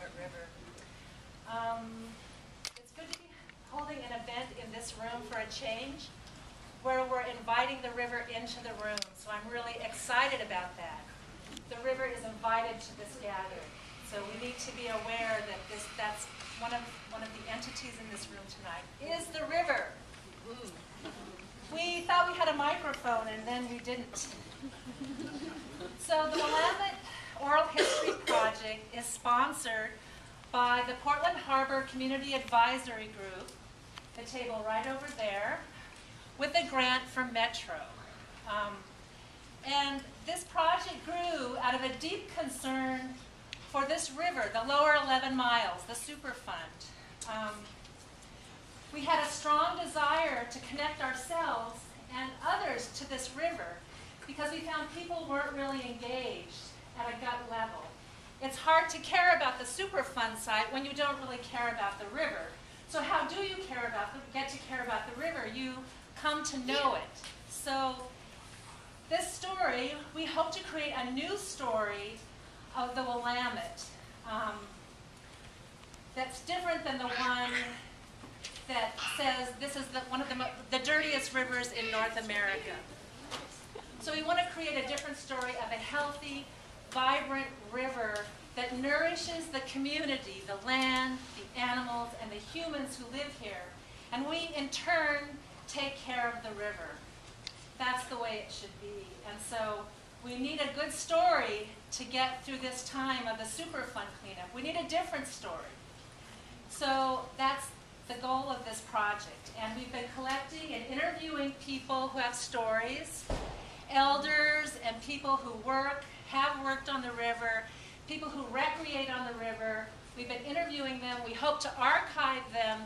Willamette River. It's good to be holding an event in this room for a change, where we're inviting the river into the room. So I'm really excited about that. The river is invited to this gathering. So we need to be aware that that's one of the entities in this room tonight is the river. We thought we had a microphone and then we didn't. So the Willamette Oral History Project is sponsored by the Portland Harbor Community Advisory Group, the table right over there, with a grant from Metro. And this project grew out of a deep concern for this river, the lower 11 miles, the Superfund. We had a strong desire to connect ourselves and others to this river because we found people weren't really engaged at a gut level. It's hard to care about the Superfund site when you don't really care about the river. So how do you get to care about the river? You come to know it. So this story, we hope to create a new story of the Willamette that's different than the one that says this is one of the dirtiest rivers in North America. So we want to create a different story of a healthy, vibrant river that nourishes the community, the land, the animals, and the humans who live here. And we, in turn, take care of the river. That's the way it should be. And so we need a good story to get through this time of the Superfund cleanup. We need a different story. So that's the goal of this project. And we've been collecting and interviewing people who have stories, elders and people who have worked on the river, people who recreate on the river. We've been interviewing them. We hope to archive them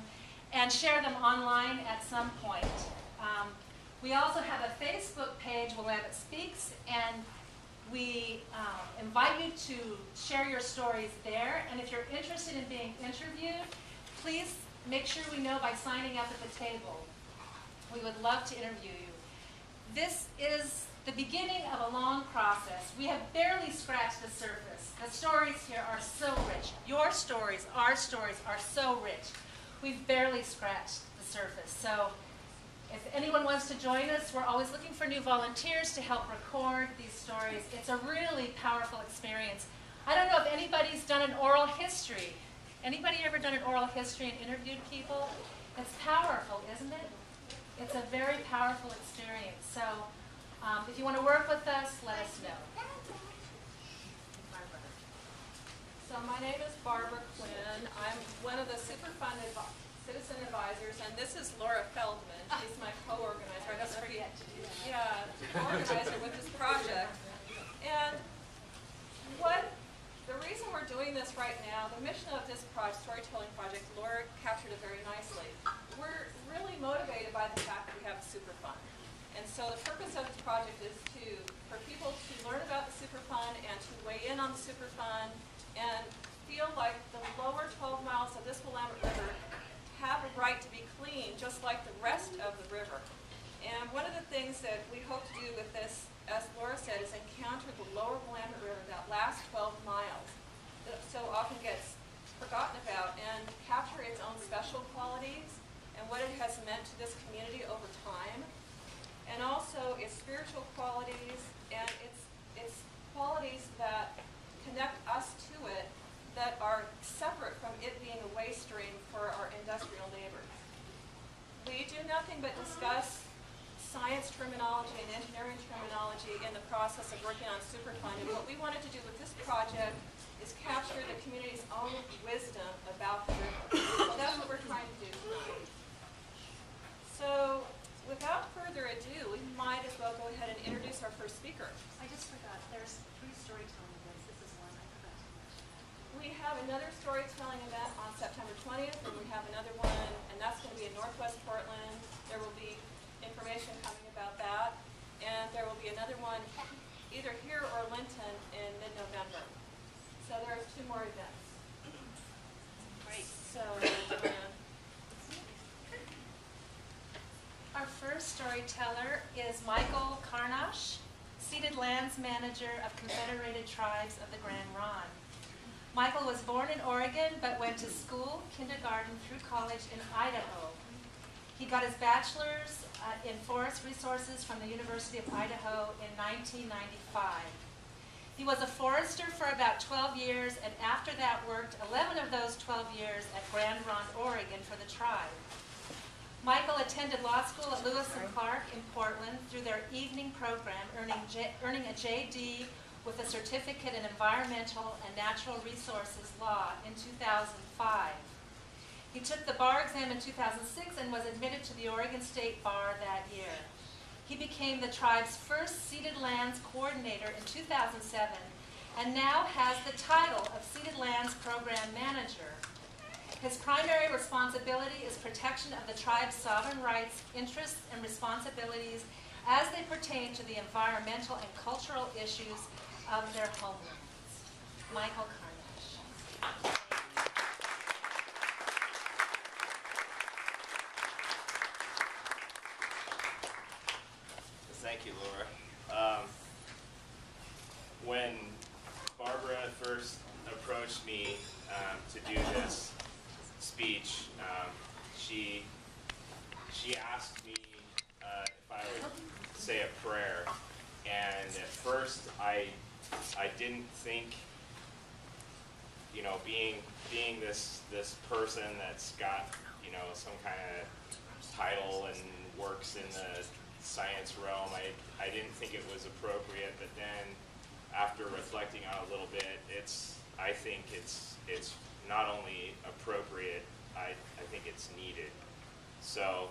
and share them online at some point. We also have a Facebook page, Willamette Speaks, and we invite you to share your stories there. And if you're interested in being interviewed, please make sure we know by signing up at the table. We would love to interview you. This is the beginning of a long process. We have barely scratched the surface. The stories here are so rich. Your stories, our stories are so rich. We've barely scratched the surface. So if anyone wants to join us, we're always looking for new volunteers to help record these stories. It's a really powerful experience. I don't know if anybody's done an oral history. Anybody ever done an oral history and interviewed people? It's powerful, isn't it? It's a very powerful experience. So if you want to work with us, let us know. So my name is Barbara Quinn. I'm one of the Superfund citizen advisors, and this is Laura Feldman. She's my co-organizer. I don't forget to do that. Yeah, co-organizer with this project. And the reason we're doing this right now, the mission of this storytelling project, Laura captured it very nicely. We're really motivated by the fact that we have a Superfund. And so the purpose of this project is for people to learn about the Superfund and to weigh in on the Superfund and feel like the lower 12 miles of this Willamette River have a right to be clean, just like the rest of the river. And one of the things that we hope to do with this, as Laura said, is encounter the lower Willamette River, that last 12 miles, that so often gets forgotten about, and capture its own special qualities and what it has meant to this community over time, and also its spiritual qualities and its qualities that connect us to it that are separate from it being a waste stream for our industrial neighbors. We do nothing but discuss science terminology and engineering terminology in the process of working on Superfund. And what we wanted to do with this project is capture the community's own wisdom about the river. So that's what we're trying to do tonight. So without further ado, we might as well go ahead and introduce our first speaker. I just forgot, there's 3 storytelling events. This is one I forgot to mention. We have another storytelling event on September 20th, and we have another one, and that's going to be in Northwest Portland. There will be information coming about that, and there will be another one either here or Linton in mid-November. So there are 2 more events. Great. So, Our first storyteller is Michael Karnosh, Ceded Lands Manager of Confederated Tribes of the Grand Ronde. Michael was born in Oregon, but went to school, kindergarten, through college in Idaho. He got his bachelor's in forest resources from the University of Idaho in 1995. He was a forester for about 12 years, and after that worked 11 of those 12 years at Grand Ronde, Oregon for the tribe. Michael attended law school at Lewis and Clark in Portland through their evening program, earning a JD with a certificate in environmental and natural resources law in 2005. He took the bar exam in 2006 and was admitted to the Oregon State Bar that year. He became the tribe's first ceded lands coordinator in 2007 and now has the title of Ceded Lands Program Manager. His primary responsibility is protection of the tribe's sovereign rights, interests, and responsibilities as they pertain to the environmental and cultural issues of their homelands. Michael Karnosh. Thank you, Laura. When Barbara first approached me to do this speech, she asked me if I would say a prayer, and at first I didn't think, you know, being this person that's got, you know, some kind of title and works in the science realm, I didn't think it was appropriate, but then after reflecting on it a little bit, I think it's not only appropriate, I think it's needed. So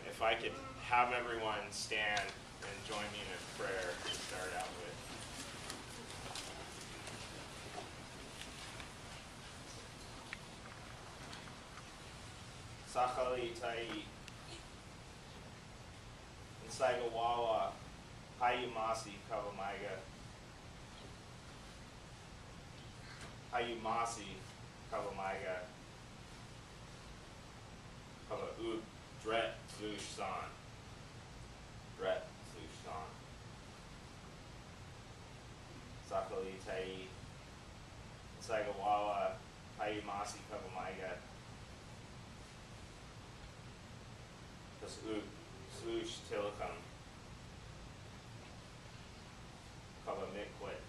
if I could have everyone stand and join me in a prayer to start out with. Sachali Tai Saigawawa Hayumasi Kawamaiga Hayumasi Kawamaiga Kawa U Dret Slush San Dret Slush San Sakali Tai Saigawawa Hayumasi Kawamaiga Kas U Slush Tilakam Kava Mikwit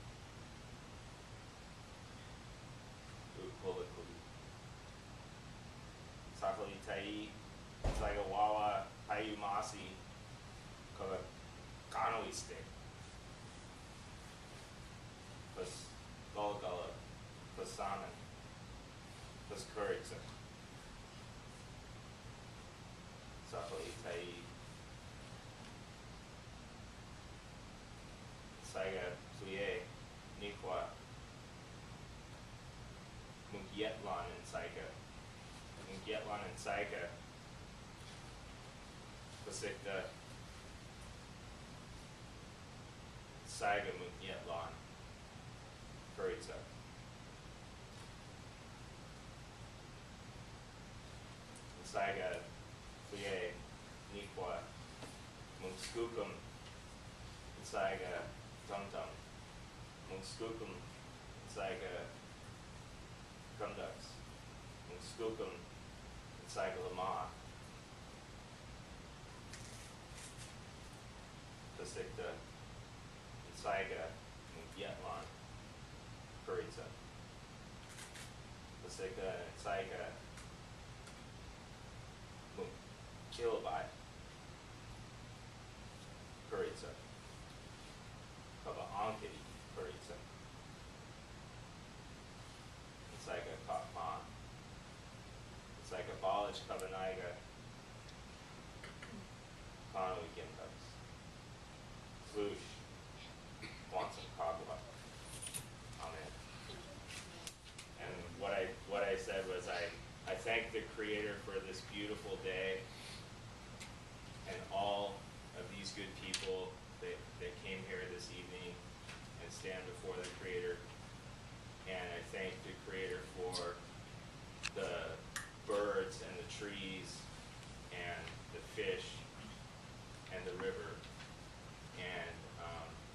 Ukulikuli Sakali Tai Saigawawa Hayumasi Kava Kanoi Stick Kas Gulgula Kas Salmon Kas Kuritsa Sakali Tai Saiga Pluye Nikwa Mungyetlan and Saiga Mungyetlan and Saiga Pasikta Saiga Mungyetlan Kuritsa Saiga Pluye Nikwa Mungskukam Saiga Tumtum Mungskukam Saiga Kumdux Mungskukam Saiga Lama Pasikta Saiga Mungyetlan Kuritsa Pasikta Saiga Munkilabai Kuritsa Kaba Ankiti Kuritsa Saiga Kakma Saiga Balaj Kabanaiga Kanoi Gimtux Slush Wansam Kagwa. Amen. And what I said was I thank the Creator for this beautiful day and all of these good people that came here this evening and stand before the Creator. And I thank the Creator for the birds and the trees and the fish and the river. And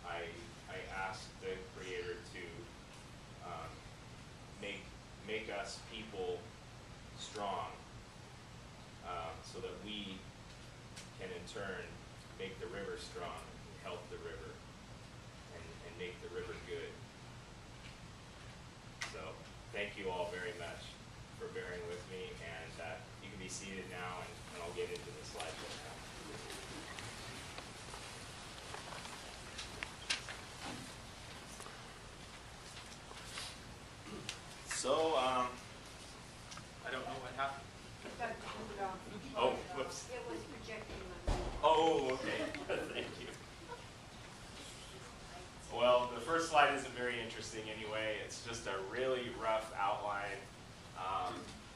I ask the Creator to us people strong, so that we can in turn make the river strong, help the river, and make the river good. So thank you all very much for bearing with me, and you can be seated now, and I'll get into the slideshow now. So, I don't know what happened. Oh, whoops. It was projecting. Oh, okay. Thank you. Well, the first slide isn't very interesting anyway. It's just a really rough outline.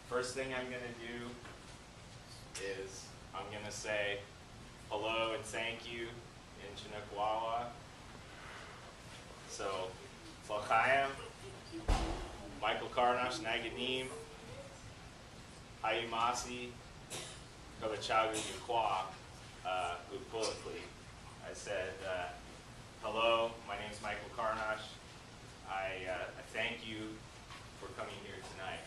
First thing I'm going to do is I'm going to say hello and thank you in Chinookwala. So, L'chaim, Michael Karnosh, Naganim, Hayimasi, Kabachagu Yukwa, Upulikli. I said, hello, my name is Michael Karnosh. I thank you for coming here tonight.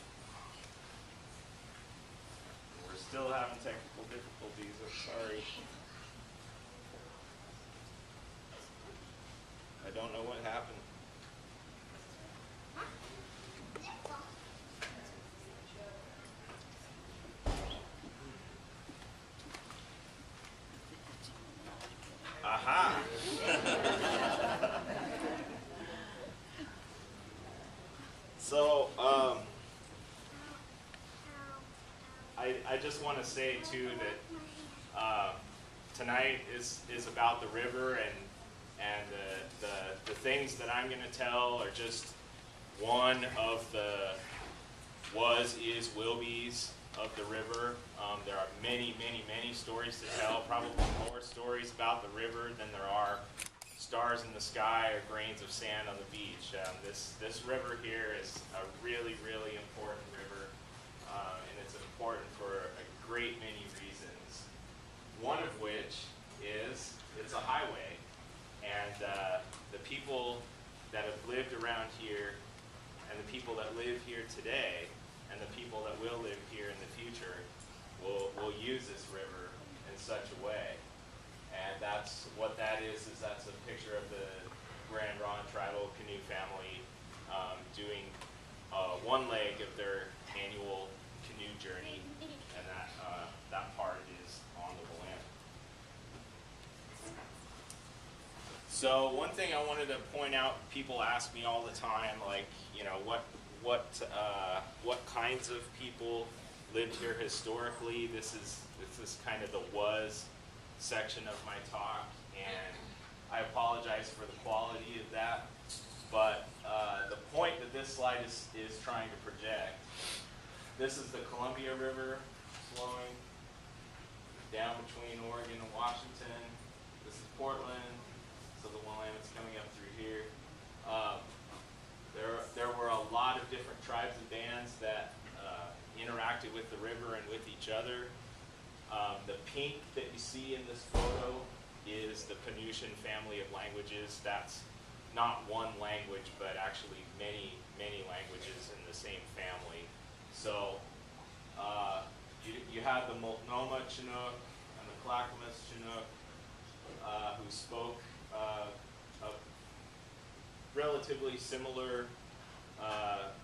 We're still having technical difficulties, I'm sorry. I don't know what happened. Aha! So, I just want to say too that tonight is about the river, and the things that I'm going to tell are just one of the was, is, will be's of the river. There are many, many, many stories to tell, probably more stories about the river than there are stars in the sky or grains of sand on the beach. This river here is a really, really important river, and it's important for a great many reasons. One of which is it's a highway, and the people that have lived around here, and the people that live here today, and the people that will live here in the future will use this river in such a way. And that's what that is that's a picture of the Grand Ronde tribal canoe family doing one leg of their annual canoe journey, and that part is on the Willamette. So one thing I wanted to point out, people ask me all the time, like, you know, what kinds of people lived here historically. This is kind of the was section of my talk, and I apologize for the quality of that, but the point that this slide is trying to project, this is the Columbia River flowing down between Oregon and Washington. This is Portland, so the Willamette's coming up through here. There were a lot of different tribes and bands that interacted with the river and with each other. The pink that you see in this photo is the Penutian family of languages. That's not one language, but actually many, many languages in the same family. So you have the Multnomah Chinook and the Clackamas Chinook, who spoke a relatively similar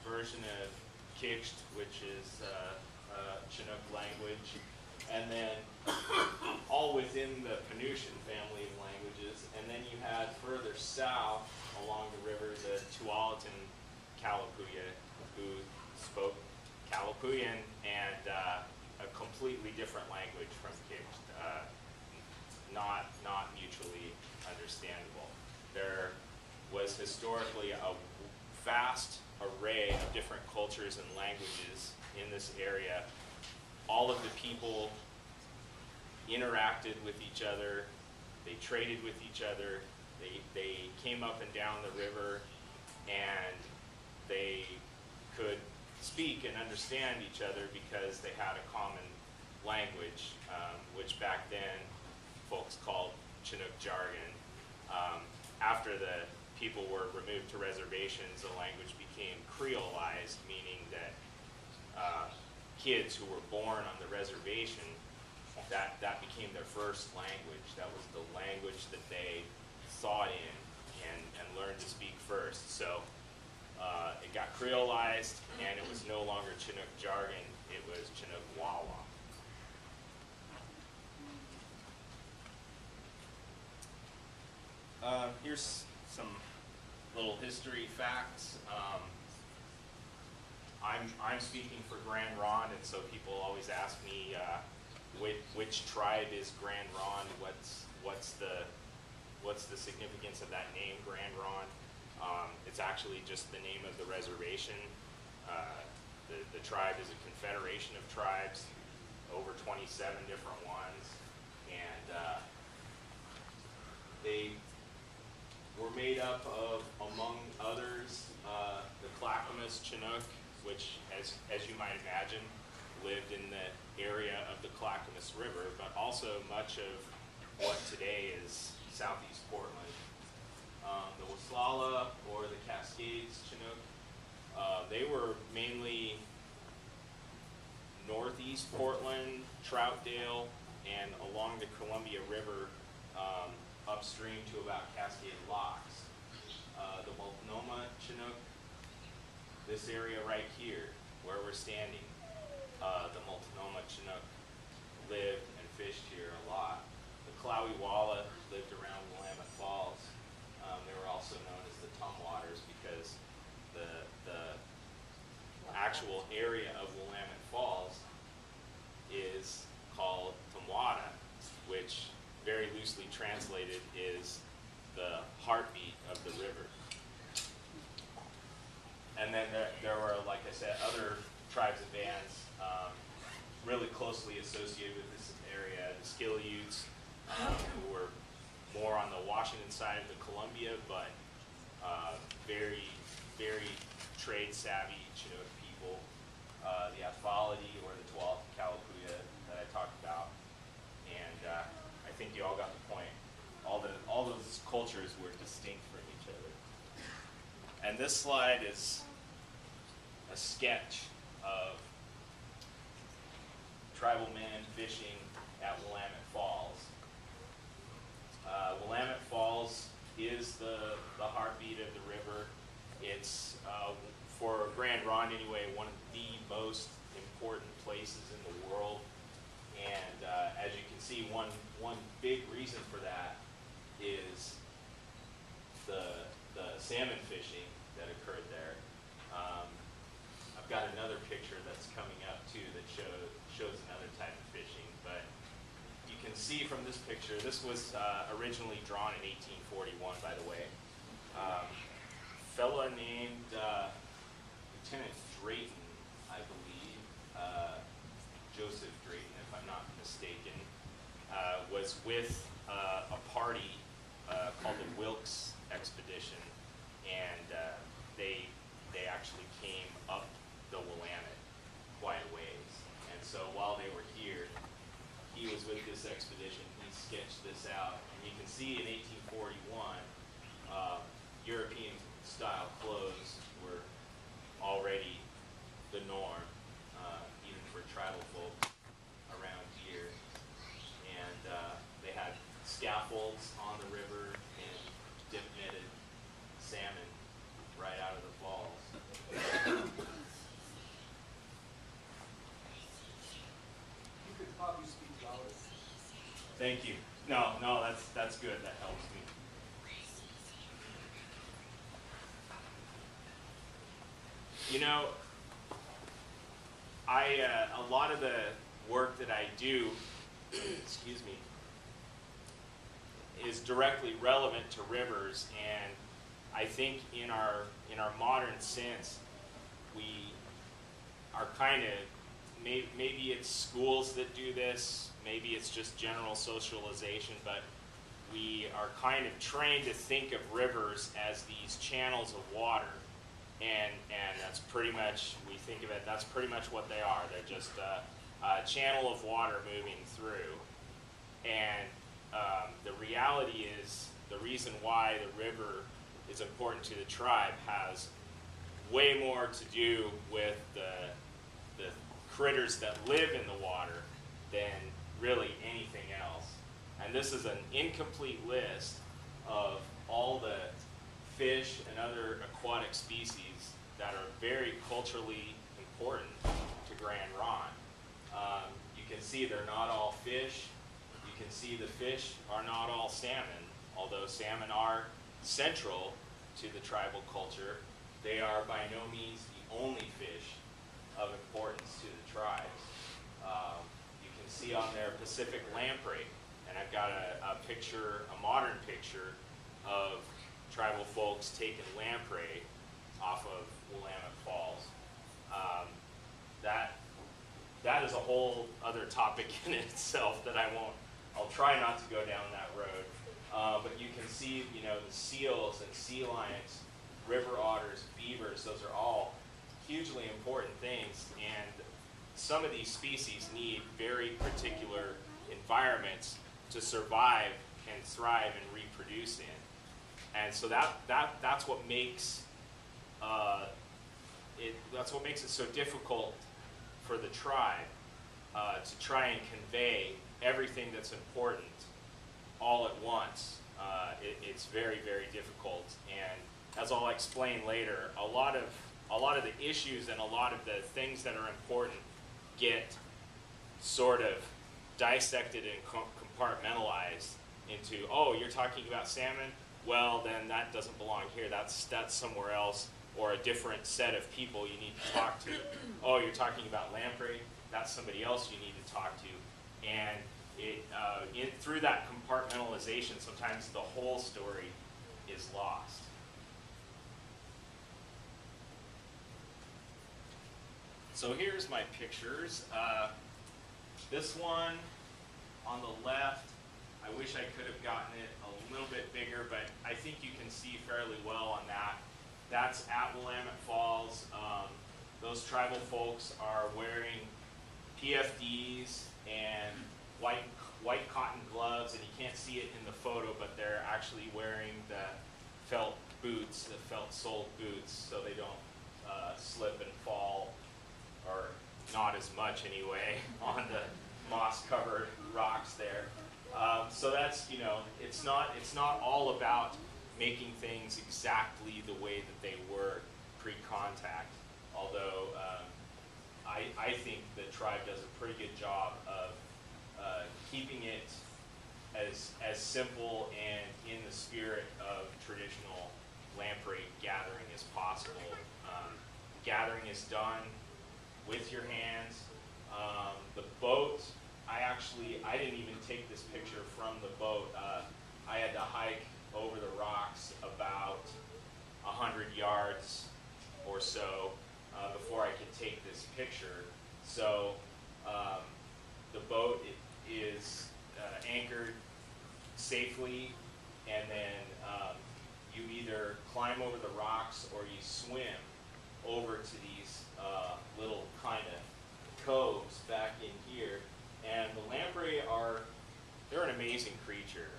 version of Kiksht, which is Chinook language, and then all within the Penutian family of languages. And then you had further south along the river the Tualatin Kalapuya, who spoke Kalapuyan and a completely different language from Kiksht, not mutually understandable. There was historically a vast array of different cultures and languages in this area. All of the people interacted with each other, they traded with each other, they came up and down the river, and they could speak and understand each other because they had a common language, which back then folks called Chinook jargon. After the people were removed to reservations, the language became creolized, meaning that kids who were born on the reservation, that became their first language. That was the language that they thought in and learned to speak first. So it got creolized, and it was no longer Chinook jargon, it was Chinook Wawa. Here's some little history facts. I'm speaking for Grand Ronde, and so people always ask me which tribe is Grand Ronde. What's the significance of that name, Grand Ronde? It's actually just the name of the reservation. The tribe is a confederation of tribes, over 27 different ones, and they were made up of, among others, the Clackamas Chinook, which, as you might imagine, lived in the area of the Clackamas River, but also much of what today is southeast Portland. The Waslala, or the Cascades Chinook, they were mainly northeast Portland, Troutdale, and along the Columbia River upstream to about Cascade Locks. The Multnomah Chinook, this area right here where we're standing, the Multnomah Chinook lived and fished here a lot. The Clowie-Walla lived around Willamette Falls. They were also known as the Tumwaters because the actual area of Willamette Falls is called Tumwata, which very loosely translated is the heartbeat of the river. And then there were, like I said, other tribes and bands really closely associated with this area. The Skill-Utes, who were more on the Washington side of the Columbia, but very, very trade-savvy Chinook people. The Athalidi, or the Tualatin Kalapuya that I talked about. And I think you all got the point. All those cultures were distinct from each other. And this slide is a sketch of tribal men fishing at Willamette Falls. Willamette Falls is the heartbeat of the river. It's, for Grand Ronde anyway, one of the most important places in the world. And as you can see, one big reason for that is the salmon fishing that occurred there. I've got another picture that's coming up too that shows another type of fishing, but you can see from this picture, this was originally drawn in 1841, by the way. Fella named Lieutenant Drayton, I believe, Joseph Drayton, if I'm not mistaken, was with a party called the Wilkes Expedition, and they actually came up the Willamette quite a ways. And so while they were here, he was with this expedition, he sketched this out, and you can see in 1841, European-style clothes were already the norm, even for tribal folk around here. And they had scaffolds on the river and dip-netted salmon right out of the falls. You could probably speak louder. Thank you. No, that's good. That helps me. You know, a lot of the work that I do, excuse me, is directly relevant to rivers, and I think in our modern sense, we are kind of, maybe it's schools that do this, maybe it's just general socialization, but we are kind of trained to think of rivers as these channels of water. And that's pretty much, we think of it, that's pretty much what they are. They're just a channel of water moving through. And the reality is, the reason why the river is important to the tribe has way more to do with the critters that live in the water than really anything else. And this is an incomplete list of all the fish and other aquatic species that are very culturally important to Grand Ronde. You can see they're not all fish. You can see the fish are not all salmon, although salmon are central to the tribal culture. They are by no means the only fish of importance to the tribes. You can see on there Pacific lamprey, and I've got a picture, a modern picture of tribal folks taking lamprey off of Willamette Falls. That is a whole other topic in itself that I'll try not to go down that road. But you can see, you know, the seals and sea lions, river otters, beavers, those are all hugely important things. And some of these species need very particular environments to survive and thrive and reproduce in. And so that's what makes it so difficult for the tribe to try and convey everything that's important all at once. It's very, very difficult. And as I'll explain later, a lot of the issues and a lot of the things that are important get sort of dissected and compartmentalized into, oh, you're talking about salmon? Well, then that doesn't belong here. That's somewhere else, or a different set of people you need to talk to. Oh, you're talking about lamprey? That's somebody else you need to talk to. And through that compartmentalization, sometimes the whole story is lost. So here's my pictures. This one on the left, I wish I could have gotten it a little bit bigger, but I think you can see fairly well on that. That's at Willamette Falls. Those tribal folks are wearing PFDs and white cotton gloves, and you can't see it in the photo, but they're actually wearing the felt boots, the felt soled boots, so they don't slip and fall, or not as much anyway, on the moss-covered rocks there. So that's, you know, it's not all about making things exactly the way that they were pre-contact, although I think the tribe does a pretty good job of keeping it as simple and in the spirit of traditional lamprey gathering as possible. Gathering is done with your hands. The boat, I didn't even take this picture from the boat. I had to hike over the rocks about 100 yards or so before I could take this picture. So the boat is anchored safely, and then you either climb over the rocks or you swim over to these little kind of coves back in here. And the lamprey they're an amazing creature.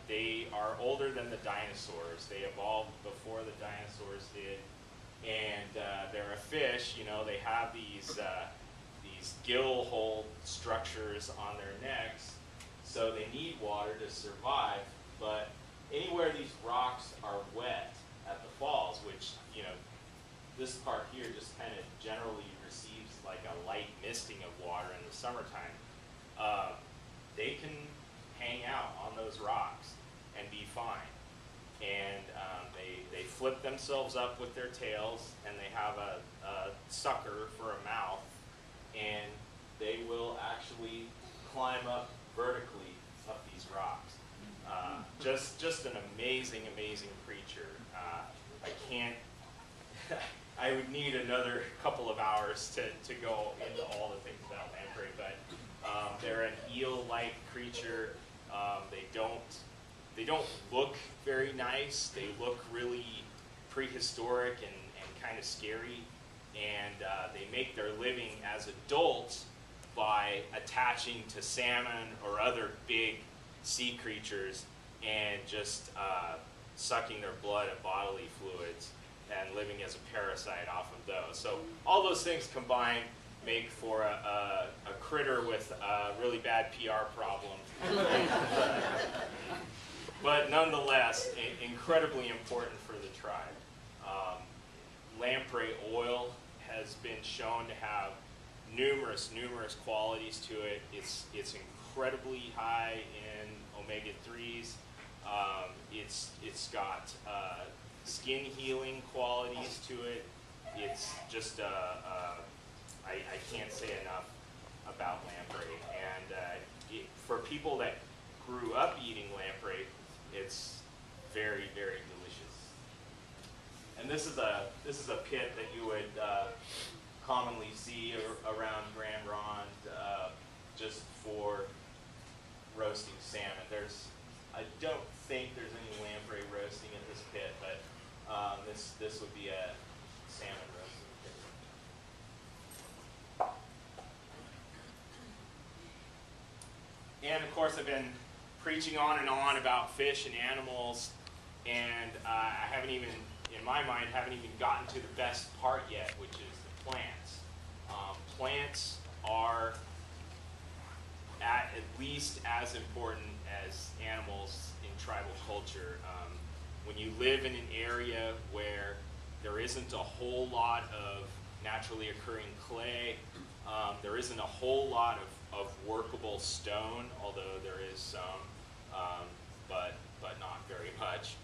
They are older than the dinosaurs. They evolved before the dinosaurs did. And they're a fish, you know, they have these gill hole structures on their necks, so they need water to survive. But anywhere these rocks are wet at the falls, which, you know, this part here just kind of generally receives like a light misting of water in the summertime, they can hang out on those rocks and be fine. And they flip themselves up with their tails, and they have a sucker for a mouth, and they will actually climb up vertically up these rocks. Just an amazing, amazing creature. I can't, I would need another couple of hours to go into all the things about lamprey, but they're an eel-like creature. They don't look very nice. They look really prehistoric and kind of scary. And they make their living as adults by attaching to salmon or other big sea creatures and just sucking their blood and bodily fluids and living as a parasite off of those. So all those things combined make for a critter with a really bad PR problem. But nonetheless, incredibly important for the tribe. Lamprey oil has been shown to have numerous qualities to it. It's incredibly high in omega-3s. It's got skin healing qualities to it. It's just I can't say enough about lamprey. And for people that grew up eating lamprey, it's very delicious. And this is a pit that you would commonly see around Grand Ronde, just for roasting salmon. I don't think there's any lamprey roasting at this pit, but this would be a salmon roasting pit. And of course, I've been preaching on and on about fish and animals, and I haven't even, in my mind, gotten to the best part yet, which is the plants. Plants are at least as important as animals in tribal culture. When you live in an area where there isn't a whole lot of naturally occurring clay, there isn't a whole lot of workable stone, although there is some, but not very much.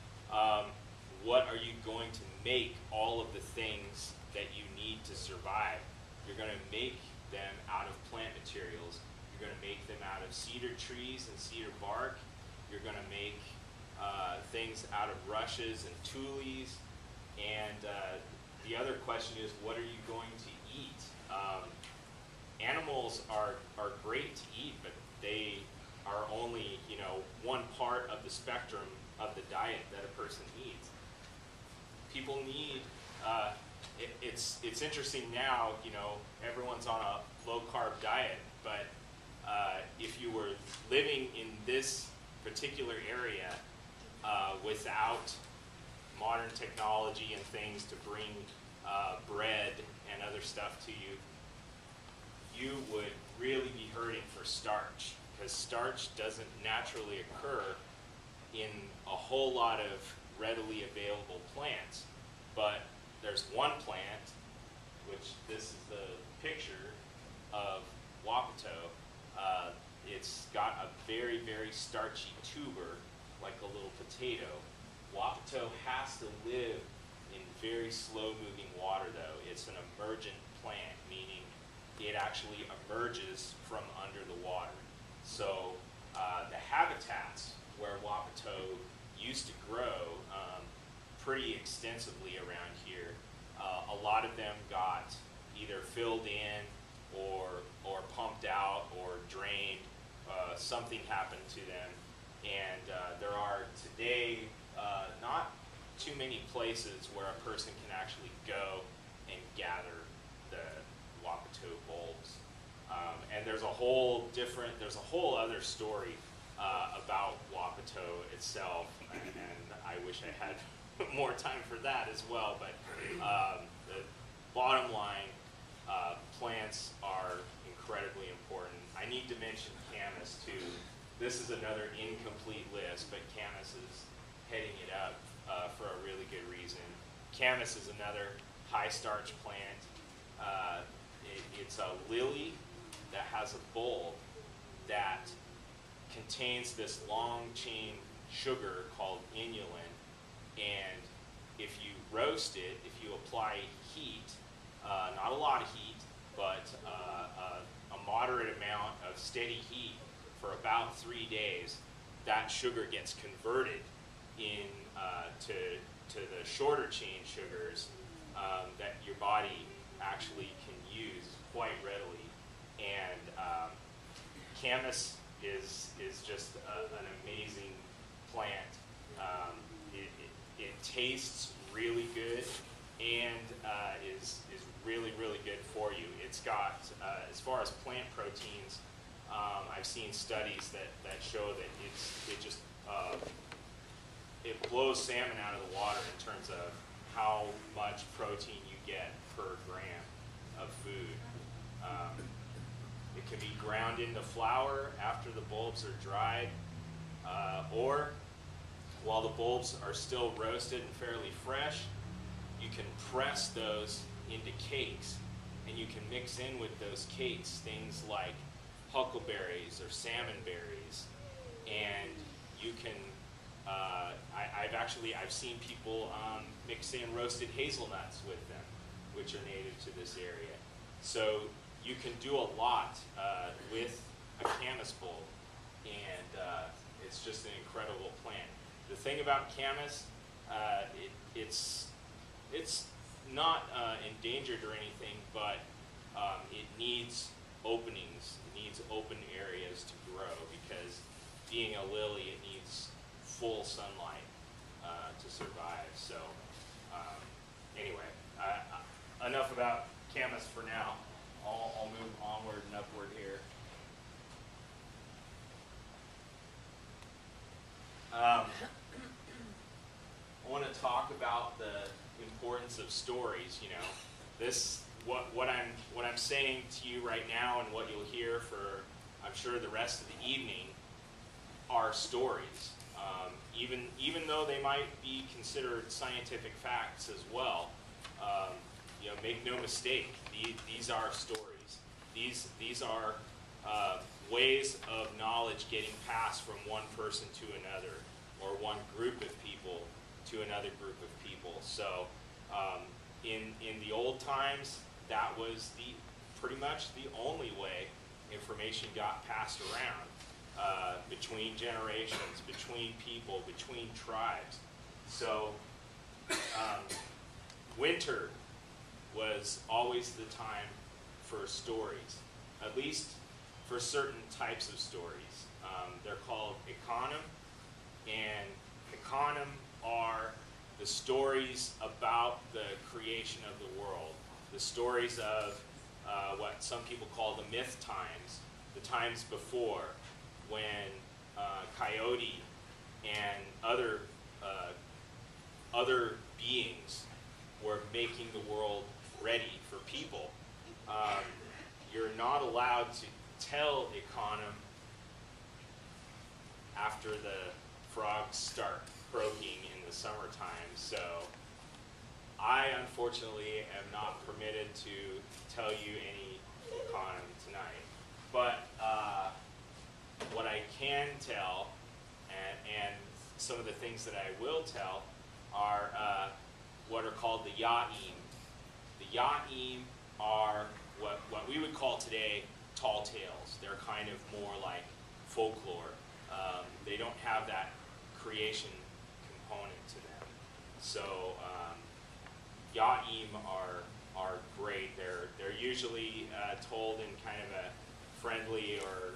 What are you going to make all of the things that you need to survive? You're going to make them out of plant materials. You're going to make them out of cedar trees and cedar bark. You're going to make things out of rushes and tules. And the other question is, what are you going to eat? Animals are great to eat, but they are only, one part of the spectrum of the diet that a person eats. People need, it's interesting now, everyone's on a low-carb diet, but if you were living in this particular area without modern technology and things to bring bread and other stuff to you, you would really be hurting for starch, because starch doesn't naturally occur in a whole lot of readily available plants. But there's one plant, which this is the picture of wapato. It's got a very starchy tuber, like a little potato. Wapato has to live in very slow-moving water, though. It's an emergent plant, meaning it actually emerges from under the water. So the habitats where wapato used to grow pretty extensively around here, a lot of them got either filled in or pumped out or drained. Something happened to them, and there are today not too many places where a person can actually go and gather the wapato bulbs. And there's a whole other story about wapato itself, and I wish I had more time for that as well. But the bottom line, plants are incredibly important. I need to mention camas too. This is another incomplete list, but camas is heading it up for a really good reason. Camas is another high starch plant. It's a lily that has a bulb that contains this long chain sugar called inulin, and if you roast it, if you apply heat, not a lot of heat, but a moderate amount of steady heat for about 3 days, that sugar gets converted to the shorter chain sugars that your body actually can use quite readily. And camas is just an amazing plant. It tastes really good and is really good for you. It's got, as far as plant proteins, I've seen studies that show that it blows salmon out of the water in terms of how much protein you get per gram of food. can be ground into flour after the bulbs are dried, or while the bulbs are still roasted and fairly fresh, you can press those into cakes, and you can mix in with those cakes things like huckleberries or salmon berries, and you can, I've seen people mix in roasted hazelnuts with them, which are native to this area. So you can do a lot with a camas bulb, and it's just an incredible plant. The thing about camas, it's not endangered or anything, but it needs openings, it needs open areas to grow, because being a lily, it needs full sunlight to survive. So anyway, enough about camas for now. I'll move onward and upward here. I want to talk about the importance of stories. You know, this what I'm saying to you right now, and what you'll hear for, I'm sure, the rest of the evening, are stories. Even though they might be considered scientific facts as well, you know, make no mistake, these are stories. These are ways of knowledge getting passed from one person to another, or one group of people to another group of people. So in the old times, that was pretty much the only way information got passed around. Between generations, between people, between tribes. So winter was always the time for stories, at least for certain types of stories. They're called econim, and econim are the stories about the creation of the world, the stories of what some people call the myth times, the times before, when Coyote and other beings were making the world ready for people. You're not allowed to tell econim after the frogs start croaking in the summertime. So I, unfortunately, am not permitted to tell you any econim tonight. But what I can tell, and some of the things that I will tell, are what are called the Ya'im. The Ya'im are what we would call today tall tales. They're kind of more like folklore. They don't have that creation component to them. So Ya'im are great. They're usually told in kind of a friendly or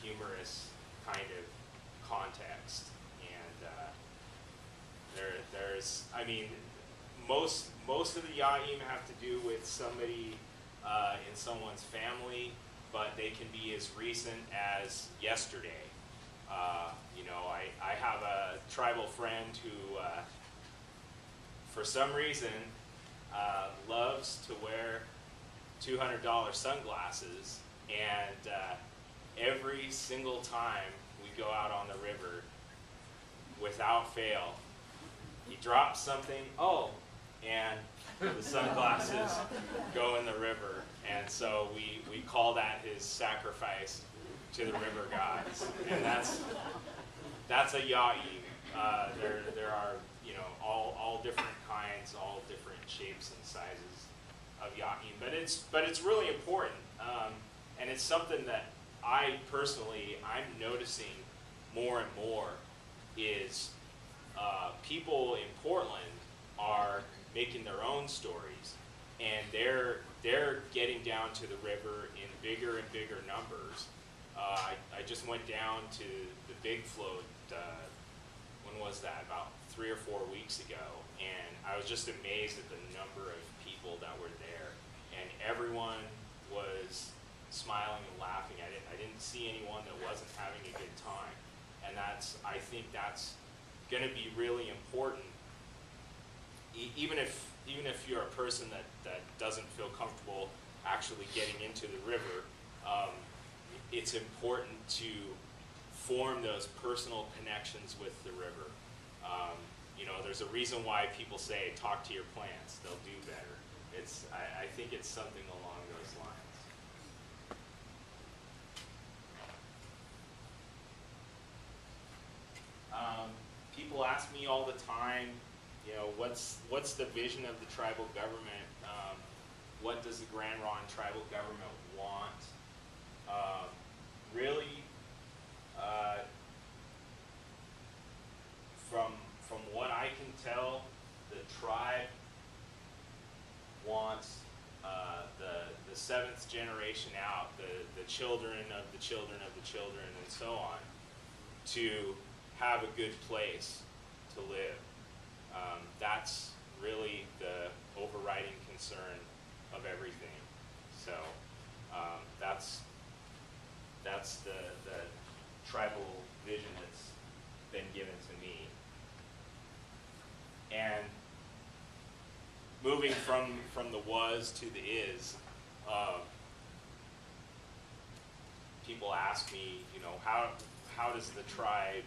humorous kind of context, and there's, I mean, most of the Ya'im have to do with somebody in someone's family, but they can be as recent as yesterday. You know, I have a tribal friend who, for some reason, loves to wear $200 sunglasses, and every single time we go out on the river, without fail, he drops something, and the sunglasses go in the river, and so we call that his sacrifice to the river gods, and that's a Ya'im. There are, you know, all different kinds, all different shapes and sizes of Ya'im, but it's really important, and it's something that I personally, I'm noticing more and more, is people in Portland are making their own stories, and they're getting down to the river in bigger and bigger numbers. I just went down to the Big Float, when was that? About 3 or 4 weeks ago, and I was just amazed at the number of people that were there, and everyone was smiling and laughing. I didn't see anyone that wasn't having a good time, and I think that's going to be really important. Even if you're a person that doesn't feel comfortable actually getting into the river, it's important to form those personal connections with the river. You know, there's a reason why people say talk to your plants; they'll do better. I think it's something along those lines. People ask me all the time, you know, what's the vision of the tribal government? What does the Grand Ronde tribal government want? Really, from what I can tell, the tribe wants the seventh generation out, the children of the children of the children, and so on, to have a good place to live. That's really the overriding concern of everything. So that's the tribal vision that's been given to me. And moving from the was to the is, people ask me, you know, how does the tribe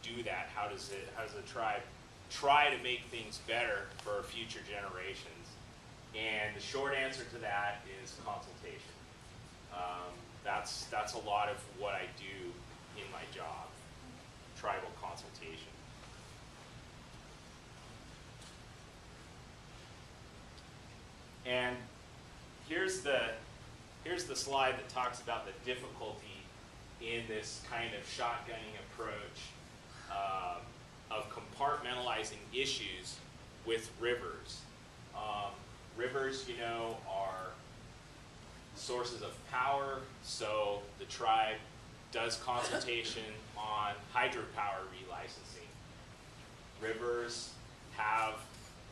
do that? How does the tribe try to make things better for future generations? And the short answer to that is consultation. That's a lot of what I do in my job, tribal consultation. And here's the slide that talks about the difficulty in this kind of shotgunning approach of compartmentalizing issues with rivers. Rivers, you know, are sources of power, so the tribe does consultation on hydropower relicensing. Rivers have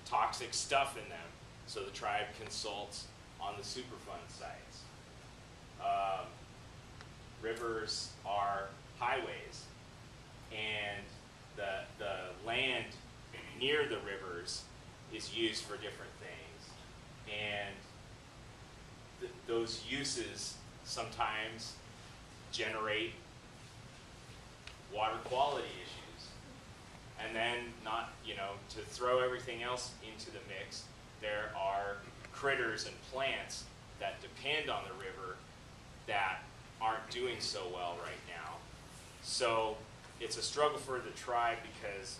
toxic stuff in them, so the tribe consults on the Superfund sites. Rivers are highways, and the land near the rivers is used for different things. And those uses sometimes generate water quality issues. And then, not, you know, to throw everything else into the mix, there are critters and plants that depend on the river that aren't doing so well right now. So it's a struggle for the tribe because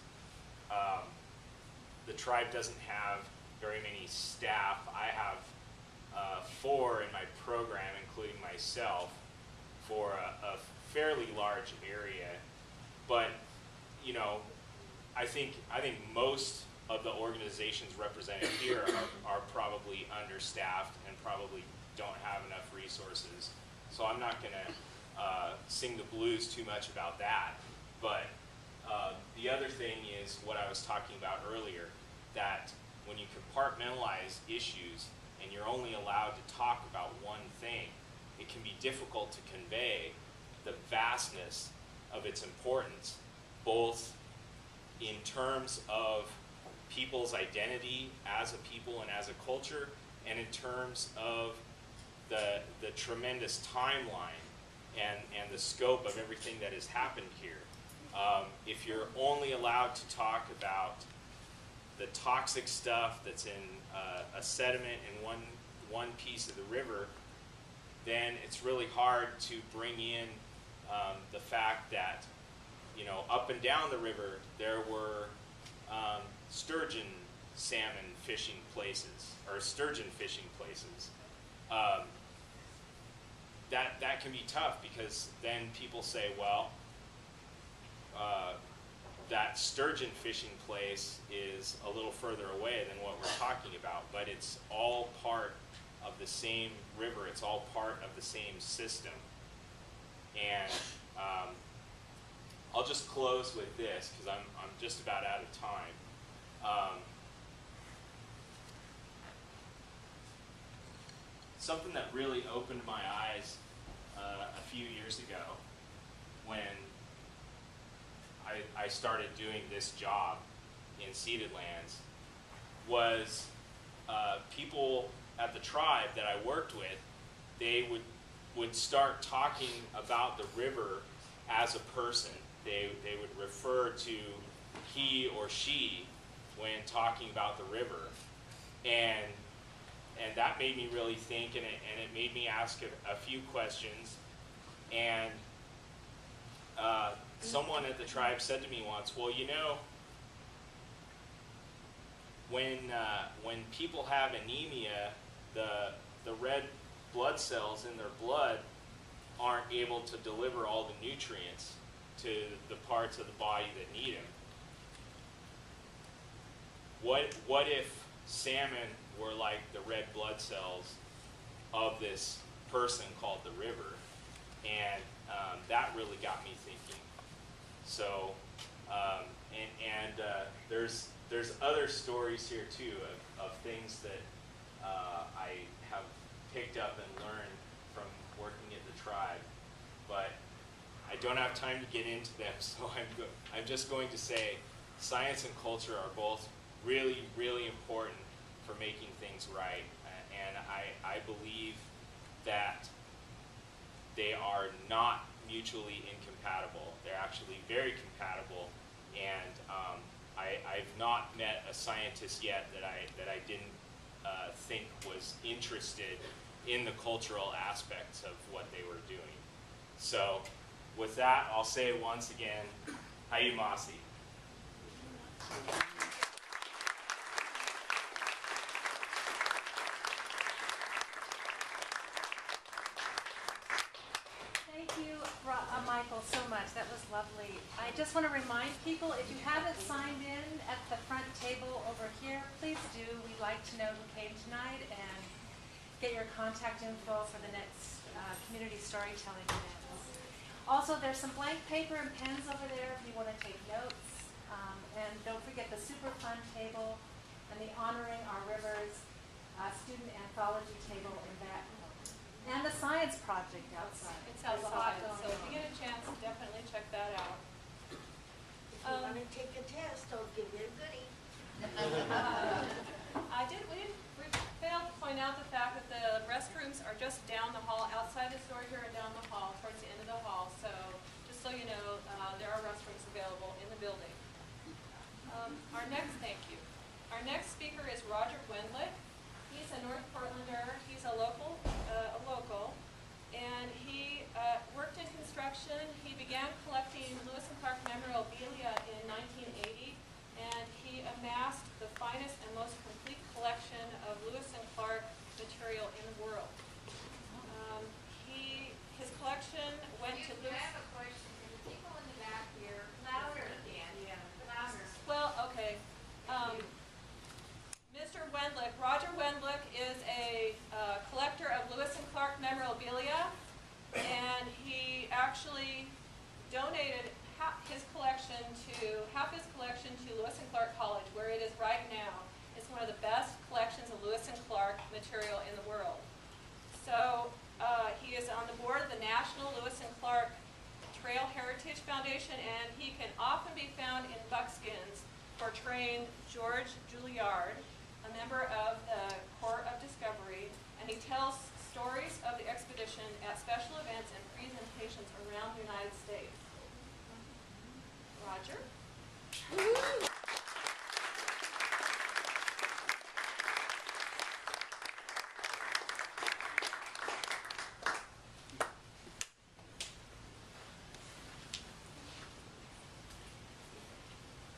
the tribe doesn't have very many staff. I have 4 in my program, including myself, for a fairly large area. But, you know, I think most of the organizations represented here are probably understaffed and probably don't have enough resources. So I'm not going to sing the blues too much about that. But the other thing is what I was talking about earlier, that when you compartmentalize issues and you're only allowed to talk about one thing, it can be difficult to convey the vastness of its importance, both in terms of people's identity as a people and as a culture, and in terms of the tremendous timeline and the scope of everything that has happened here. If you're only allowed to talk about the toxic stuff that's in a sediment in one piece of the river, then it's really hard to bring in the fact that, you know, up and down the river there were sturgeon salmon fishing places, or sturgeon fishing places. That can be tough, because then people say, well, that sturgeon fishing place is a little further away than what we're talking about, but it's all part of the same river. It's all part of the same system. And I'll just close with this, because I'm just about out of time. Something that really opened my eyes a few years ago when I started doing this job in ceded lands was people at the tribe that I worked with, they would would start talking about the river as a person. They would refer to he or she when talking about the river. And that made me really think, and it made me ask a few questions. And someone at the tribe said to me once, well, you know, when people have anemia, the red blood cells in their blood aren't able to deliver all the nutrients to the parts of the body that need them. What if salmon were like the red blood cells of this person called the river? And that really got me thinking. So, there's other stories here too of things that I have picked up and learned from working at the tribe, but I don't have time to get into them, so I'm just going to say science and culture are both really, really important for making things right, and I believe that they are not mutually incompatible. They're actually very compatible, and I've not met a scientist yet that I didn't think was interested in the cultural aspects of what they were doing. So with that, I'll say once again, Hayumasi. Thank you, Michael, so much. That was lovely. I just want to remind people, if you haven't signed in at the front table over here, please do. We'd like to know who came tonight and get your contact info for the next community storytelling events. Also, there's some blank paper and pens over there if you want to take notes. And don't forget the super fun table and the Honoring Our Rivers student anthology table in that room. And the science project outside. It's outside, so if you get a chance, definitely check that out. If you want to take a test, I'll give you a goodie. We failed to point out the fact that the restrooms are just down the hall, outside the store here and down the hall, towards the end of the hall. So just so you know, there are restrooms available in the building. Thank you. Our next speaker is Roger Wendlich. He's a North Portlander. He's a local, and he worked in construction. He began collecting Lewis and Clark memorabilia in 1980, and he amassed the finest and most complete collection of Lewis and Clark material in the world. His collection went to Lewis. I have a question. Can the people in the back here louder again? Yeah, louder. Well, okay. Mr. Wendlich, Roger Wendlich is a collector of Lewis and Clark memorabilia, and he actually donated half his collection to Lewis and Clark College, where it is right now. It's one of the best collections of Lewis and Clark material in the world. So he is on the board of the National Lewis and Clark Trail Heritage Foundation, and he can often be found in buckskins portraying George Juilliard, a member of the Corps of Discovery, and he tells stories of the expedition at special events and presentations around the United States. Roger?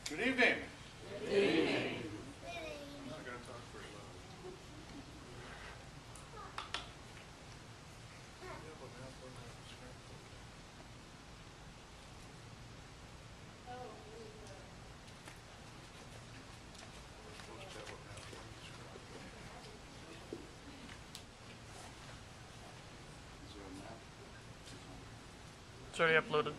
Good evening. Good evening. I'm not going to talk very loud. It's already uploaded.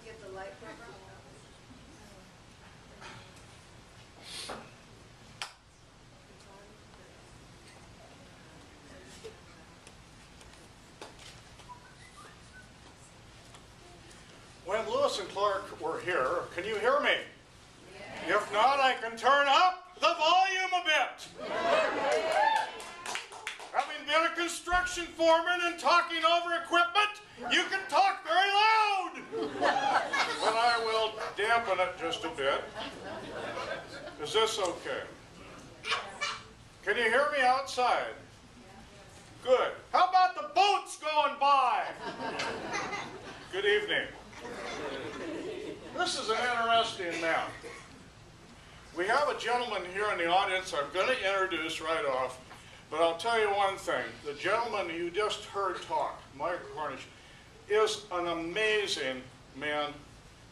Get the light program. Lewis and Clark were here, can you hear me? Yes. If not, I can turn up the volume a bit. Having been a construction foreman and talking over equipment, you can talk very loud. But I will dampen it just a bit. Is this okay? Can you hear me outside? Good. How about the boats going by? Good evening. This is an interesting map. We have a gentleman here in the audience I'm going to introduce right off, but I'll tell you one thing. The gentleman you just heard talk, Mike Karnosh, is an amazing man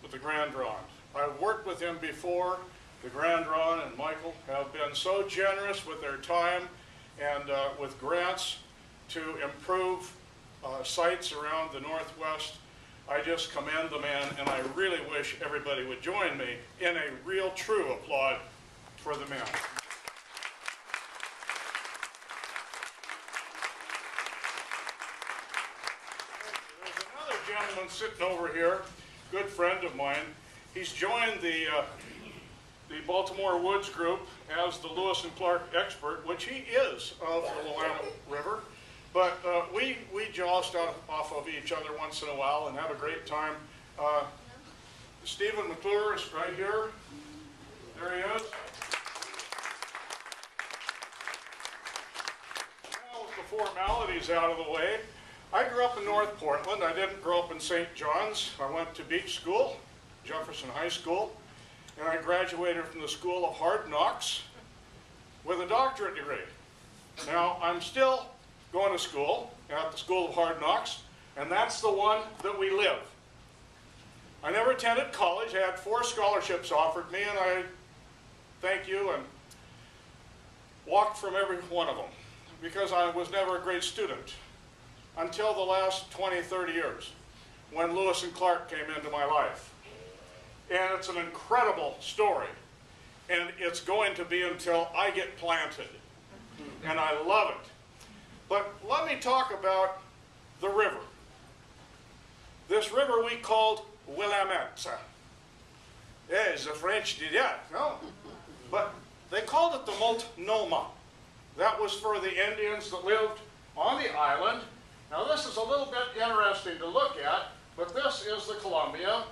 with the Grand Ronde. I've worked with him before. The Grand Ronde and Michael have been so generous with their time and with grants to improve sites around the Northwest. I just commend the man, and I really wish everybody would join me in a real, true applaud for the man. There's another gentleman sitting over here, good friend of mine. He's joined the Baltimore Woods Group as the Lewis and Clark expert, which he is of the Willamette River. But we joust off of each other once in a while and have a great time. Stephen McClure is right here. There he is. Now with the formalities out of the way, I grew up in North Portland. I didn't grow up in St. John's. I went to Beach School, Jefferson High School, and I graduated from the School of Hard Knocks with a doctorate degree. Now, I'm still going to school at the School of Hard Knocks, and that's the one that we live. I never attended college. I had 4 scholarships offered me, and I thank you and walked from every one of them because I was never a great student until the last 20, 30 years when Lewis and Clark came into my life. And it's an incredible story, and it's going to be until I get planted, and I love it. But let me talk about the river. This river we called Willamette. Yes, the French did that, no? But they called it the Multnomah. That was for the Indians that lived on the island. Now this is a little bit interesting to look at, but this is the Columbia.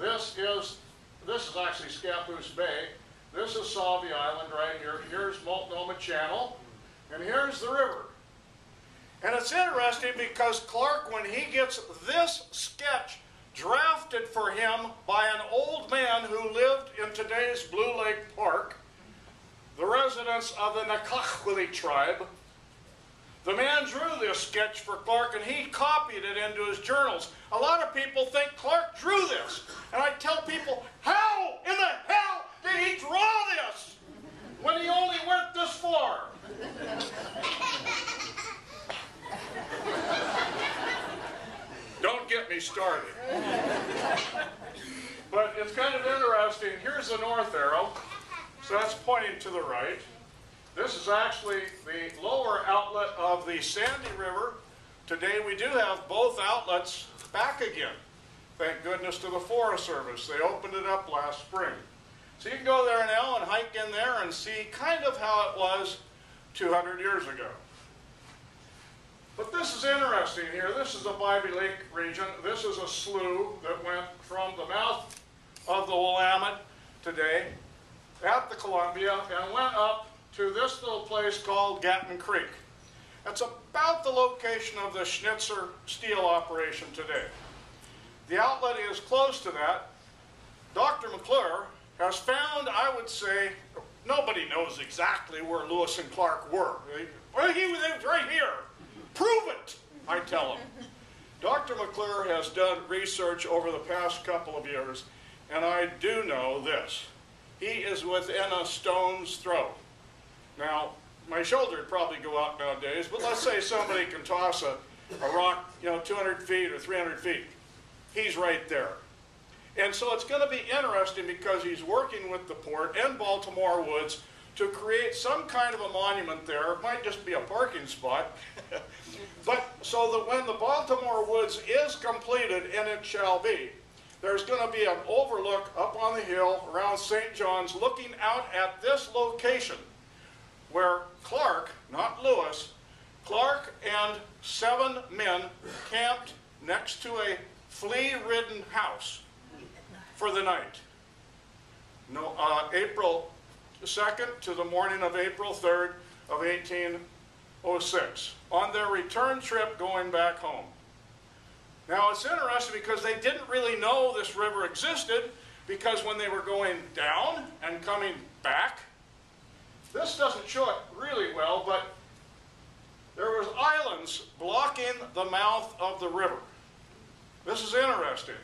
This is actually Scappoose Bay. This is Sauvie Island right here. Here's Multnomah Channel, and here's the river. And it's interesting because Clark, when he gets this sketch drafted for him by an old man who lived in today's Blue Lake Park, the residents of the Nakakwili tribe, the man drew this sketch for Clark and he copied it into his journals. A lot of people think Clark drew this. And I tell people, how in the hell did he draw this when he only went this far? Don't get me started. But it's kind of interesting. Here's the north arrow. So that's pointing to the right. This is actually the lower outlet of the Sandy River. Today we do have both outlets back again. Thank goodness to the Forest Service. They opened it up last spring. So you can go there now and hike in there and see kind of how it was 200 years ago. But this is interesting here. This is the Bybee Lake region. This is a slough that went from the mouth of the Willamette today at the Columbia and went up to this little place called Gatton Creek. That's about the location of the Schnitzer steel operation today. The outlet is close to that. Dr. McClure has found, I would say, nobody knows exactly where Lewis and Clark were. He was right here. Prove it, I tell him. Dr. McClure has done research over the past couple of years, and I do know this. He is within a stone's throw. Now, my shoulder would probably go out nowadays, but let's say somebody can toss a rock, 200 feet or 300 feet. He's right there. And so it's going to be interesting because he's working with the port and Baltimore Woods to create some kind of a monument there. It might just be a parking spot. But so that when the Baltimore Woods is completed, and it shall be, there's going to be an overlook up on the hill around St. John's looking out at this location where Clark, not Lewis, Clark and 7 men camped next to a flea-ridden house for the night. No, April 2nd to the morning of April 3rd of 1806 on their return trip going back home. Now it's interesting because they didn't really know this river existed, because when they were going down and coming back, this doesn't show it really well, but there was islands blocking the mouth of the river. This is interesting.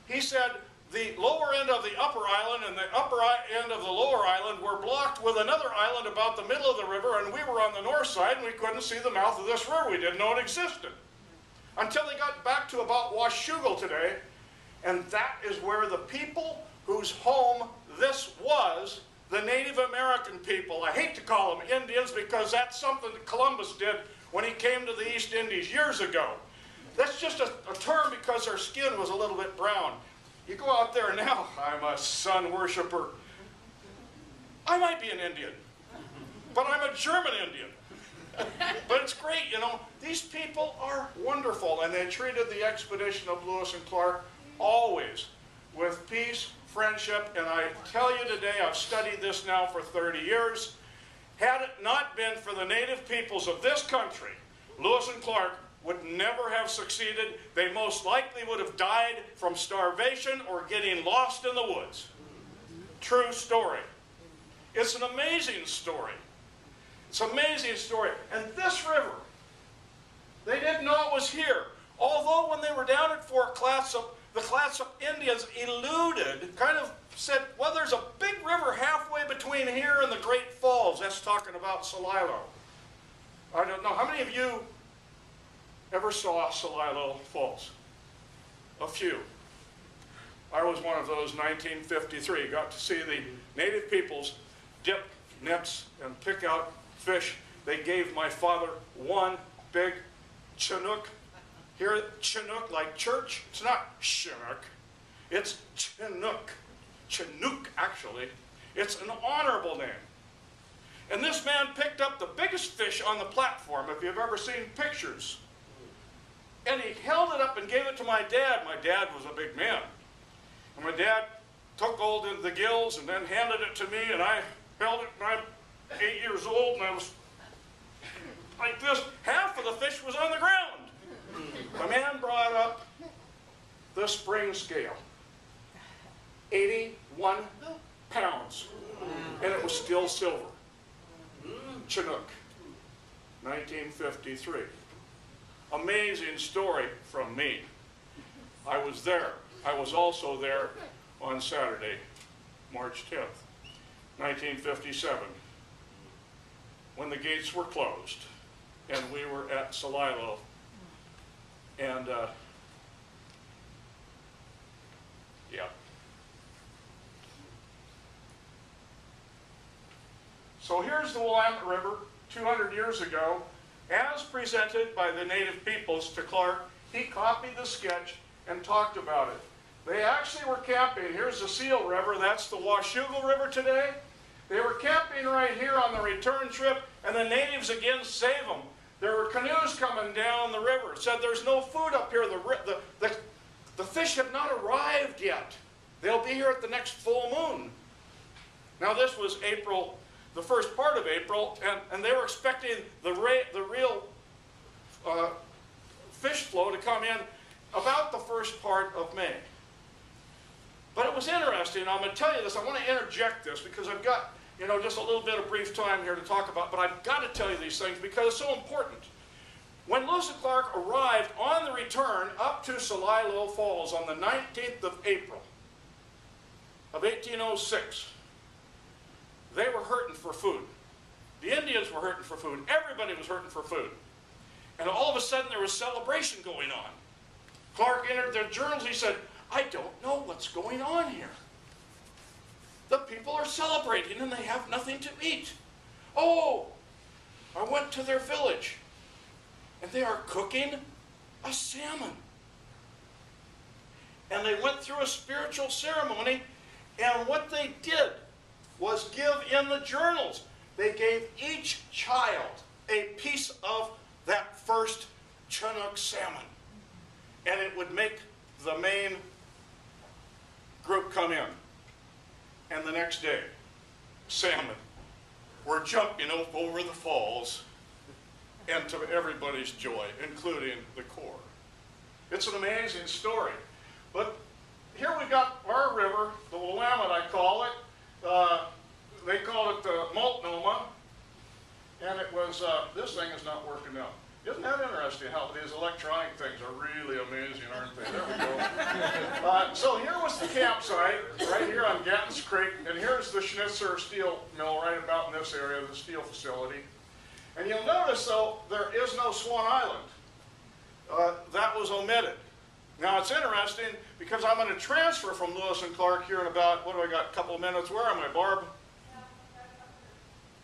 He said the lower end of the upper island and the upper end of the lower island were blocked with another island about the middle of the river, and we were on the north side and we couldn't see the mouth of this river. We didn't know it existed. Until they got back to about Washougal today, and that is where the people whose home this was, the Native American people. I hate to call them Indians because that's something that Columbus did when he came to the East Indies years ago. That's just a term because their skin was a little bit brown. You go out there now, I'm a sun worshiper. I might be an Indian, but I'm a German Indian. But it's great, you know. These people are wonderful, and they treated the expedition of Lewis and Clark always with peace, friendship, and I tell you today, I've studied this now for 30 years. Had it not been for the native peoples of this country, Lewis and Clark would never have succeeded. They most likely would have died from starvation or getting lost in the woods. True story. It's an amazing story. It's an amazing story. And this river, they didn't know it was here. Although when they were down at Fort Clatsop, the Clatsop Indians eluded, kind of said, well, there's a big river halfway between here and the Great Falls. That's talking about Celilo. I don't know. How many of you ever saw Celilo Falls? A few. I was one of those, 1953. Got to see the native peoples dip nets and pick out fish. They gave my father one big Chinook. Here, Chinook, like church. It's not Chinook. It's Chinook. Chinook, actually. It's an honorable name. And this man picked up the biggest fish on the platform, if you've ever seen pictures. And he held it up and gave it to my dad. My dad was a big man. And my dad took hold of the gills and then handed it to me, and I held it, and I'm 8 years old, and I was like this. Half of the fish was on the ground. My man brought up the spring scale. 81 pounds. And it was still silver. Chinook, 1953. Amazing story from me. I was there. I was also there on Saturday, March 10th, 1957, when the gates were closed and we were at Celilo. And, yeah. So here's the Willamette River 200 years ago, as presented by the native peoples to Clark. He copied the sketch and talked about it. They actually were camping. Here's the Seal River. That's the Washougal River today. They were camping right here on the return trip, and the natives again save them. There were canoes coming down the river. It said there's no food up here. The fish have not arrived yet. They'll be here at the next full moon. Now this was April, the first part of April, and they were expecting the real fish flow to come in about the first part of May. But it was interesting. I'm going to tell you this. I want to interject this because I've got, you know, just a little bit of brief time here to talk about, but I've got to tell you these things because it's so important. When Lewis and Clark arrived on the return up to Celilo Falls on the 19th of April of 1806, they were hurting for food. The Indians were hurting for food. Everybody was hurting for food. And all of a sudden there was celebration going on. Clark entered their journals. He said, I don't know what's going on here. The people are celebrating and they have nothing to eat. Oh, I went to their village and they are cooking a salmon. And they went through a spiritual ceremony, and what they did was give in the journals. They gave each child a piece of that first Chinook salmon. And it would make the main group come in. And the next day, salmon were jumping up over the falls, and to everybody's joy, including the Corps. It's an amazing story. But here we got our river, the Willamette I call it. They call it the Multnomah. And it was, this thing is not working now. Isn't that interesting how these electronic things are really amazing, aren't they? There we go. So here was the campsite, right here on Gatton's Creek, and here's the Schnitzer steel mill right about in this area, the steel facility. And you'll notice, though, there is no Swan Island. That was omitted. Now, it's interesting because I'm going to transfer from Lewis and Clark here in about, what do I got, a couple of minutes? Where am I, Barb?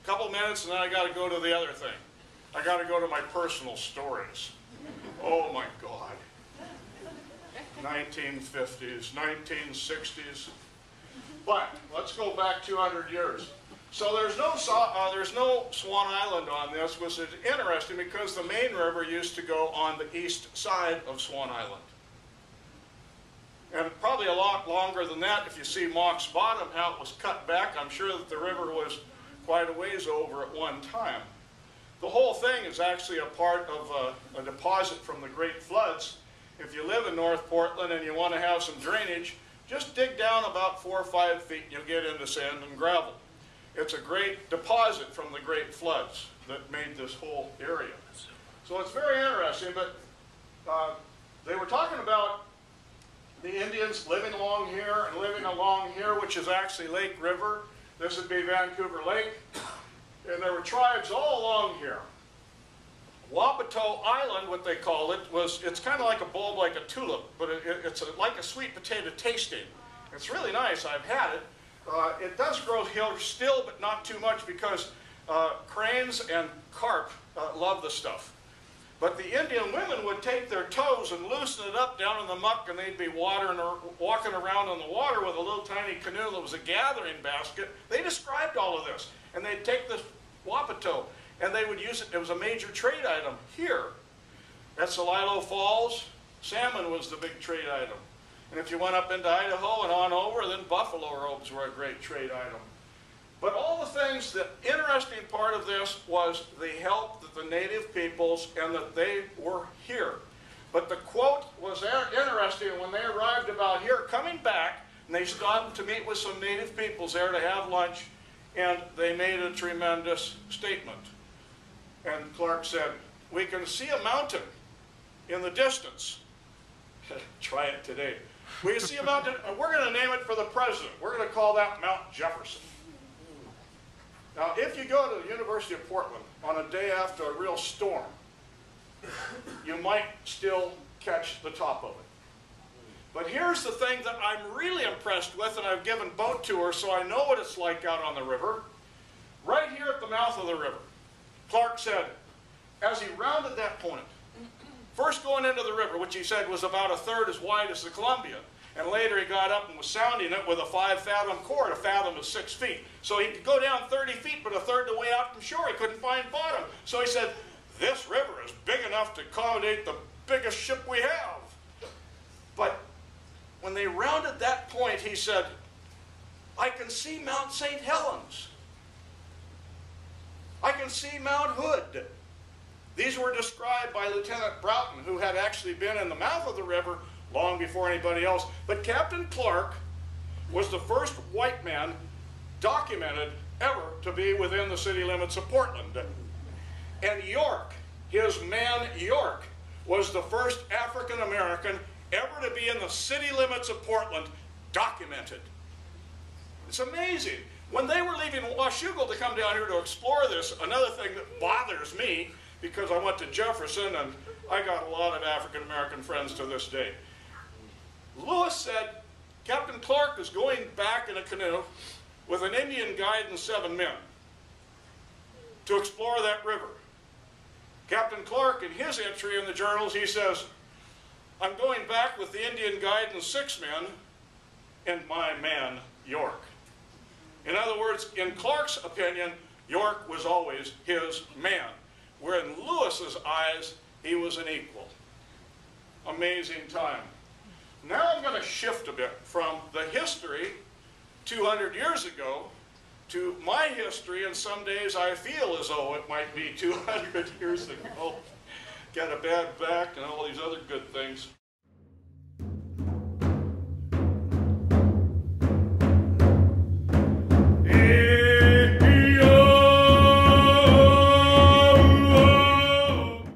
A couple of minutes, and then I got to go to the other thing. I got to go to my personal stories. Oh, my God. 1950s, 1960s. But let's go back 200 years. So there's no Swan Island on this, which is interesting because the main river used to go on the east side of Swan Island. And probably a lot longer than that, if you see Mock's Bottom, how it was cut back, I'm sure that the river was quite a ways over at one time. The whole thing is actually a part of a deposit from the Great Floods. If you live in North Portland and you want to have some drainage, just dig down about 4 or 5 feet and you'll get into sand and gravel. It's a great deposit from the Great Floods that made this whole area. So it's very interesting, but they were talking about the Indians living along here and living along here, which is actually Lake River. This would be Vancouver Lake. And there were tribes all along here. Wapato Island, what they call it, it's kind of like a bulb like a tulip, but it's like a sweet potato tasting. It's really nice. I've had it. It does grow here still, but not too much because cranes and carp love the stuff. But the Indian women would take their toes and loosen it up down in the muck, and they'd be walking around in the water with a little tiny canoe that was a gathering basket. They described all of this. And they'd take the Wapato, and they would use it. It was a major trade item here. At Celilo Falls, salmon was the big trade item. And if you went up into Idaho and on over, then buffalo robes were a great trade item. But all the things, the interesting part of this was the help that the native peoples and that they were here. But the quote was interesting when they arrived about here, coming back, and they stopped to meet with some native peoples there to have lunch, and they made a tremendous statement. And Clark said, "We can see a mountain in the distance." Try it today. We see a mountain, and we're going to name it for the president. We're going to call that Mount Jefferson. Now, if you go to the University of Portland on a day after a real storm, you might still catch the top of it. But here's the thing that I'm really impressed with, and I've given boat tours, so I know what it's like out on the river. Right here at the mouth of the river, Clark said, as he rounded that point, first going into the river, which he said was about 1/3 as wide as the Columbia, and later he got up and was sounding it with a 5-fathom cord. A fathom is 6 feet. So he could go down 30 feet, but 1/3 the way out from shore, he couldn't find bottom. So he said, this river is big enough to accommodate the biggest ship we have. But when they rounded that point, he said, I can see Mount St. Helens. I can see Mount Hood. These were described by Lieutenant Broughton, who had actually been in the mouth of the river long before anybody else. But Captain Clark was the first white man documented ever to be within the city limits of Portland. And York, his man York, was the first African American ever to be in the city limits of Portland, documented. It's amazing. When they were leaving Washougal to come down here to explore this, another thing that bothers me, because I went to Jefferson and I got a lot of African American friends to this day. Lewis said Captain Clark is going back in a canoe with an Indian guide and 7 men to explore that river. Captain Clark, in his entry in the journals, he says, I'm going back with the Indian guide and 6 men and my man, York. In other words, in Clark's opinion, York was always his man, where in Lewis's eyes, he was an equal. Amazing time. Now I'm going to shift a bit from the history 200 years ago to my history, and some days I feel as though it might be 200 years ago. Got a bad back and all these other good things.